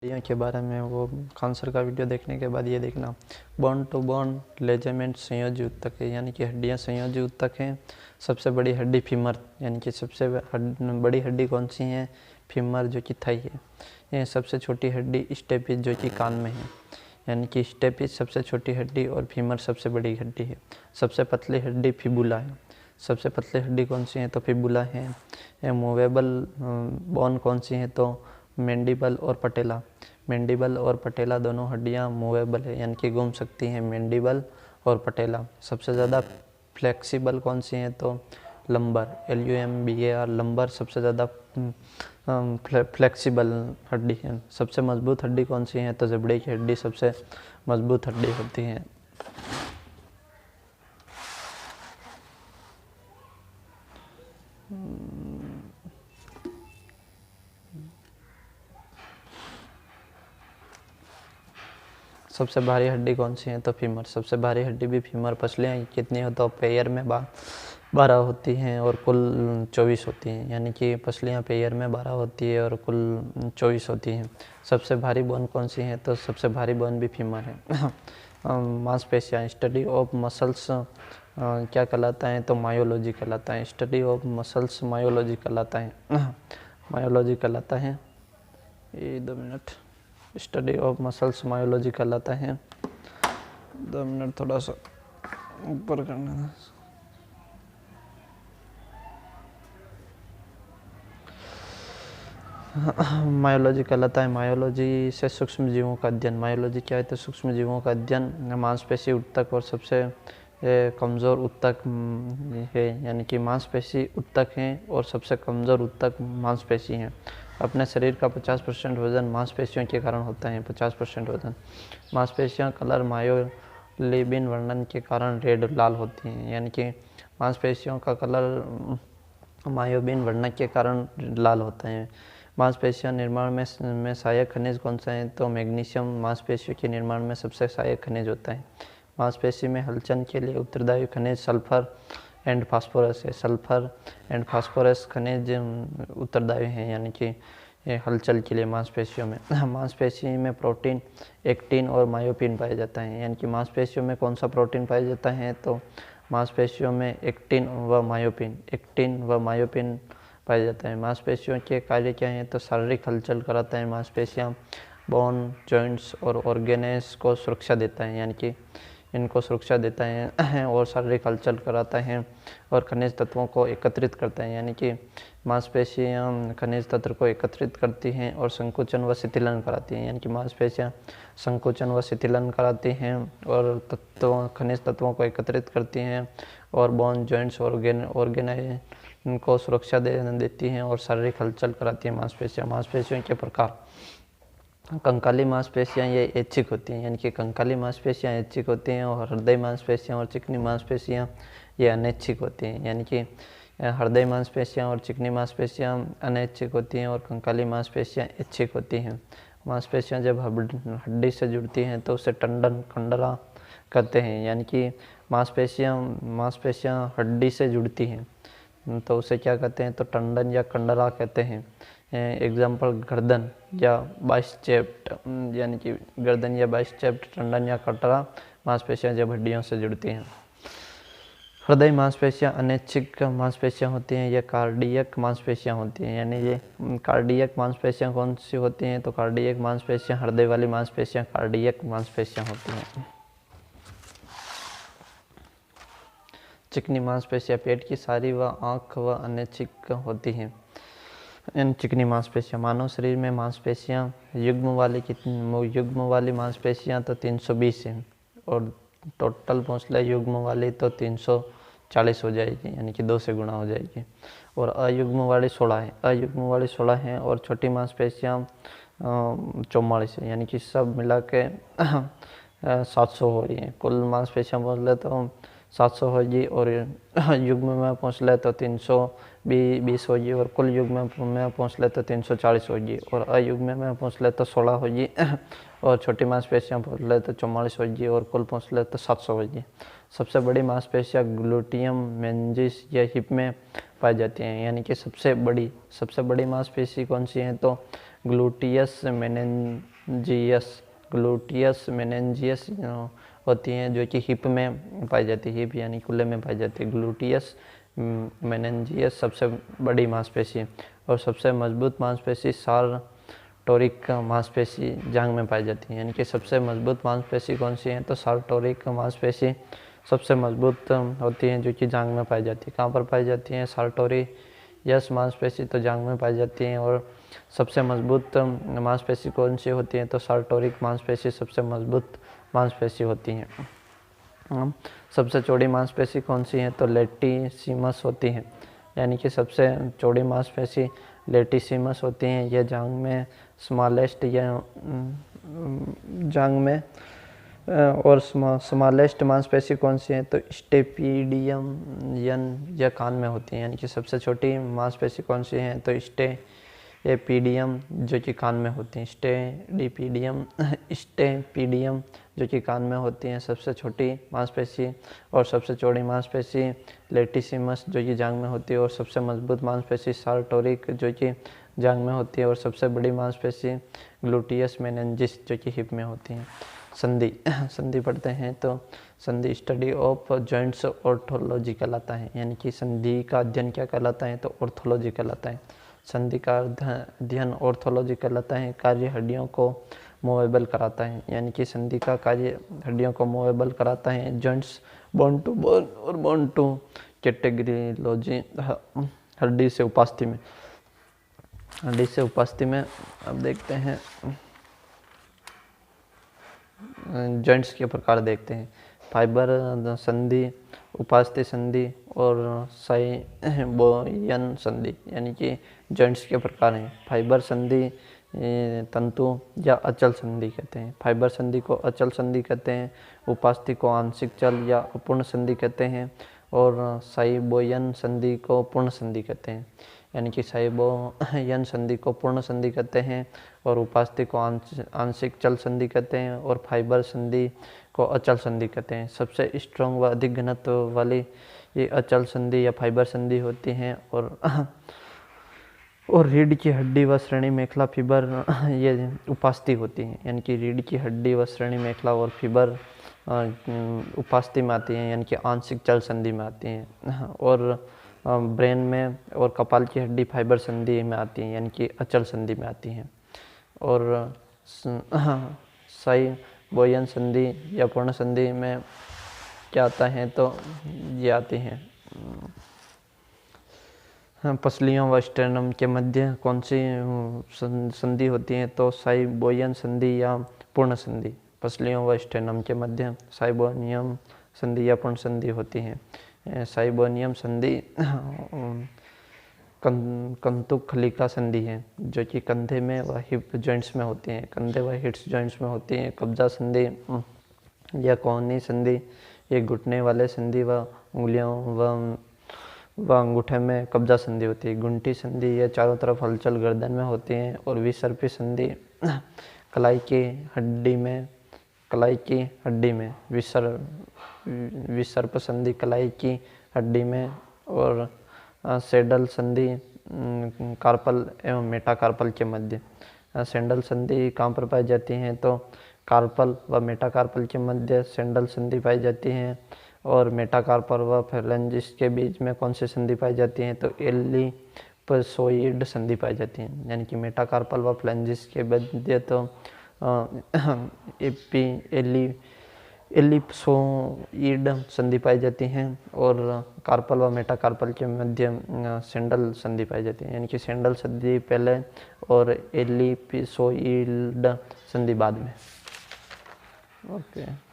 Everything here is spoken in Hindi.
हड्डियों के बारे में वो खानसर का वीडियो देखने के बाद ये देखना, बोन टू बोन लिगामेंट संयोजी ऊतक है, यानी कि हड्डियाँ संयोजी ऊतक हैं। सबसे बड़ी हड्डी फीमर, यानी कि सबसे बड़ी हड्डी कौन सी है? फीमर, जो कि थाई है। ये सबसे छोटी हड्डी स्टेपिस, जो कि कान में है, यानी कि स्टेपिस सबसे छोटी हड्डी और फीमर सबसे बड़ी हड्डी है। सबसे पतली हड्डी फिबुला है। सबसे पतली हड्डी कौन सी है? तो फिबुला है। मूवेबल बोन कौन सी है? तो मैंडिबल और पटेला। मैंडिबल और पटेला दोनों हड्डियां मूवेबल है, यानी कि घूम सकती हैं, मैंडिबल और पटेला। सबसे ज़्यादा फ्लेक्सिबल कौन सी है? तो लंबर, LUMBAR, लंबर सबसे ज़्यादा फ्लेक्सिबल हड्डी है। सबसे मजबूत हड्डी कौन सी है? तो जबड़े की हड्डी सबसे मजबूत हड्डी होती है। सबसे भारी हड्डी कौन सी है? तो फीमर। सबसे भारी हड्डी भी फीमर। पसलियाँ कितनी हो? तो पेयर में 12 होती हैं और कुल 24 होती हैं, यानी कि पसलियाँ पेयर में 12 होती है और कुल 24 होती हैं। सबसे भारी बोन कौन सी है? तो सबसे भारी बोन भी फीमर है। मांसपेशियाँ, स्टडी ऑफ मसल्स क्या कहलाता है? तो मायोलॉजी कहलाता है। स्टडी ऑफ मसल्स मायोलॉजी कहलाता है। मायोलॉजी कहलाता है। 2 minute. Study of muscles myology कहलाता है। 2 मिनट, थोड़ा सा ऊपर करना। मायोलॉजी कहलाता है। मायोलॉजी से सूक्ष्म जीवों का अध्ययन। मायोलॉजी क्या है? तो सूक्ष्म जीवों का अध्ययन। मांसपेशी ऊतक और सबसे कमज़ोर ऊतक है, यानी कि मांसपेशी ऊतक हैं और सबसे कमज़ोर ऊतक मांसपेशी हैं। अपने शरीर का 50% वजन मांसपेशियों के कारण होता है। 50% वजन। मांसपेशियां कलर मायोग्लोबिन वर्णन के कारण रेड, लाल होती हैं, यानी कि मांसपेशियों का कलर मायोग्लोबिन वर्णन के कारण लाल होता है। मांसपेशियां निर्माण में सहायक खनिज कौन सा है? तो मैग्नीशियम मांसपेशियों के निर्माण में सबसे सहायक खनिज होता है। मांसपेशी में हलचल के लिए उत्तरदायी खनिज सल्फर एंड फास्फोरस है। सल्फर एंड फास्फोरस खनिज उत्तरदायी हैं, यानी कि हलचल के लिए मांसपेशियों में। मांसपेशी में प्रोटीन, एक्टिन और मायोपिन पाया जाता है, यानी कि मांसपेशियों में कौन सा प्रोटीन पाया जाता है? तो मांसपेशियों में एक्टिन व मायोपिन पाया जाता है। मांसपेशियों के कार्य क्या हैं? तो शारीरिक हलचल कराता है। मांसपेशियाँ बोन, जॉइंट्स और ऑर्गेनेस को सुरक्षा देता है, यानी कि इनको सुरक्षा देता है और शारीरिक हलचल कराता है और खनिज तत्वों को एकत्रित करता है, यानी कि मांसपेशियाँ खनिज तत्व को एकत्रित करती हैं और संकुचन व शिथिलन कराती हैं, यानी कि मांसपेशियाँ संकुचन व शिथिलन कराती हैं और खनिज तत्वों को एकत्रित करती हैं और बोन, जॉइंट्स और ऑर्गेनाइज इनको सुरक्षा देती हैं और शारीरिक हलचल कराती हैं मांसपेशियाँ। मांसपेशियों के प्रकार। कंकाली मांसपेशियाँ ये ऐच्छिक होती हैं, यानी कि कंकाली मांसपेशियाँ ऐच्छिक होती हैं और हृदय मांसपेशियाँ और चिकनी मांसपेशियाँ ये अनैच्छिक होती हैं, यानी कि हृदय मांसपेशियाँ और चिकनी मांसपेशियाँ अनैच्छिक होती हैं और कंकाली मांसपेशियाँ ऐच्छिक होती हैं। मांसपेशियाँ जब हड्डी से जुड़ती हैं तो उसे टंडन कंडरा कहते हैं, यानी कि मांसपेशियाँ हड्डी से जुड़ती हैं तो उसे क्या कहते हैं? तो टंडन या कंडरा कहते हैं। एग्जाम्पल गर्दन या बाइसेप्ट, यानी कि गर्दन या बाइसेप्ट, टंडन या कटरा मांसपेशियां जब हड्डियों से जुड़ती हैं। हृदय मांसपेशियां अनैच्छिक मांसपेशियां होती हैं या कार्डियक मांसपेशियां होती हैं, यानी ये कार्डियक मांसपेशियां कौन सी होती हैं? तो कार्डियक मांसपेशियां, हृदय वाली मांसपेशियां कार्डियक मांसपेशियां होती हैं। चिकनी मांसपेशियां पेट की सारी व आँख व अनैच्छिक होती हैं। इन चिकनी मांसपेशियाँ। मानव शरीर में मांसपेशियाँ युग्म वाली मांसपेशियाँ तो 320 हैं और टोटल पहुँचले युग्म वाली तो 340 हो जाएगी, यानी कि 2 से गुणा हो जाएगी। और अयुग्म वाली 16 है। अयुग्म वाली 16 हैं और छोटी मांसपेशियाँ 44 है, यानी कि सब मिला के 700 हो रही हैं। कुल मांसपेशियाँ पहुँच ले तो 700 होगी और युग्म में पहुँच ले तो 320 होगी और कुल युग्म में पहुँच ले तो 340 होगी और अयुग्म में पहुँच ले तो 16 होगी और छोटी मांसपेशियाँ पहुँच ले तो 44 होगी और कुल पहुँच ले तो 700 होगी। सबसे बड़ी मांसपेशियाँ ग्लूटियम मेंजिस या हिप में पाई जाती हैं, यानी कि सबसे बड़ी मांसपेशी कौन सी है? तो ग्लूटियस मेनेंजियस होती हैं, जो कि हिप में पाई जाती है, हिप यानी कुल्ले में पाई जाती है। ग्लूटियस मेनेंजियस सबसे बड़ी मांसपेशी और सबसे मजबूत मांसपेशी सारटोरिक मांसपेशी जांघ में पाई जाती है। यानी कि सबसे मजबूत मांसपेशी कौन सी है, तो सारटोरिक मांसपेशी सबसे मजबूत होती है, जो कि जांघ में पाई जाती है। कहाँ पर पाई जाती है, सारटोरियस मांसपेशी तो जांघ में पाई जाती है। और सबसे मजबूत मांसपेशी कौन सी होती है, तो सारटोरिक मांसपेशी सबसे मजबूत मांसपेशी होती है। सबसे चौड़ी मांसपेशी कौन सी है, तो लेटिसिमस होती है। यानी कि सबसे चौड़ी मांसपेशी लेटिसिमस होती हैं। यह जांघ में स्मॉलेस्ट और स्मॉलेस्ट मांसपेशी कौन सी है, तो स्टेपिडियम या कान में होती है। यानी कि सबसे छोटी मांसपेशी कौन सी है, तो स्टेपिडियम जो कि कान में होती है। स्टेपिडियम जो कि कान में होती हैं सबसे छोटी मांसपेशी। और सबसे चौड़ी मांसपेशी लेटिसिमस जो कि जांघ में होती है। और सबसे मजबूत मांसपेशी सारटोरिक जो कि जांघ में होती है। और सबसे बड़ी मांसपेशी ग्लूटियस मेनेंजिस जो कि हिप में होती है। संधि पढ़ते हैं तो संधि स्टडी ऑफ जॉइंट्स ऑर्थोलॉजी कहलाता है। यानी कि संधि का अध्ययन क्या कहलाता है, तो ऑर्थोलॉजी कहलाता है। संधि का अध्ययन ऑर्थोलॉजी कहलाता है। कार्य हड्डियों को मूवेबल कराता है। यानी कि संधि का कार्य हड्डियों को मूवेबल कराता है। जॉइंट्स बोन टू बोन और बोन टू कैटेगरीलॉजी हड्डी से उपास्थि में अब देखते हैं जॉइंट्स के प्रकार देखते हैं। फाइबर संधि, उपास्थि संधि और साइबोयन संधि। यानी कि जॉइंट्स के प्रकार हैं। फाइबर संधि तंतु या अचल संधि कहते हैं। फाइबर संधि को अचल संधि कहते हैं। उपास्थि को आंशिक चल या अपूर्ण संधि कहते हैं। और साइबोयन संधि को पूर्ण संधि कहते हैं। यानी कि साइबोयन संधि को पूर्ण संधि कहते हैं और उपास्थि को आंशिक चल संधि कहते हैं और फाइबर संधि को अचल संधि कहते हैं। सबसे स्ट्रॉन्ग व अधिक घनत्व वाली ये अचल संधि या फाइबर संधि होती हैं। और रीढ़ की हड्डी व श्रेणी मेखला फिबर ये उपास्थि होती हैं। यानी कि रीढ़ की हड्डी व श्रेणी मेखला और फिबर उपास्थि में आती हैं, यानी कि आंशिक चल संधि में आती हैं। और ब्रेन में और कपाल की हड्डी फाइबर संधि में आती हैं, यानी कि अचल संधि में आती हैं। और साइबोयन संधि या पूर्ण संधि में क्या आता है, तो ये आती हैं पसलियों व स्टेर्नम के मध्य कौन सी संधि होती है, तो साइबोयन संधि या पूर्ण संधि। पसलियों व स्टेर्नम के मध्य साइबोनियम संधि या पूर्ण संधि होती है। साइबोनियम संधि कंतुखलिका संधि है, जो कि कंधे में व हिप जॉइंट्स में होती हैं। कंधे व हिप्स जॉइंट्स में होती हैं। कब्जा संधि या कोहनी संधि ये घुटने वाले संधि व उंगलियों व अंगूठे में कब्जा संधि होती है। गुंटी संधि ये चारों तरफ हलचल गर्दन में होती है। और विसर्पी संधि कलाई की हड्डी में विसर्प संधि कलाई की हड्डी में। और सैडल संधि कार्पल एवं मेटाकार्पल के मध्य। सैंडल संधि कहाँ पर पाई जाती हैं, तो कार्पल व मेटाकार्पल के मध्य सैंडल संधि पाई जाती हैं। और मेटाकार्पल व फेलेंजिस के बीच में कौन सी संधि पाई जाती है, तो एलिपसोइड संधि पाई जाती है। यानी कि मेटाकार्पल व फ्लेंजिस के मध्य तो एलिपसोइड संधि पाई जाती हैं। और कार्पल व मेटाकार्पल के मध्य सैंडल संधि पाई जाती है। यानी कि सैंडल संधि पहले और एलिपसोइड संधि बाद में। ओके।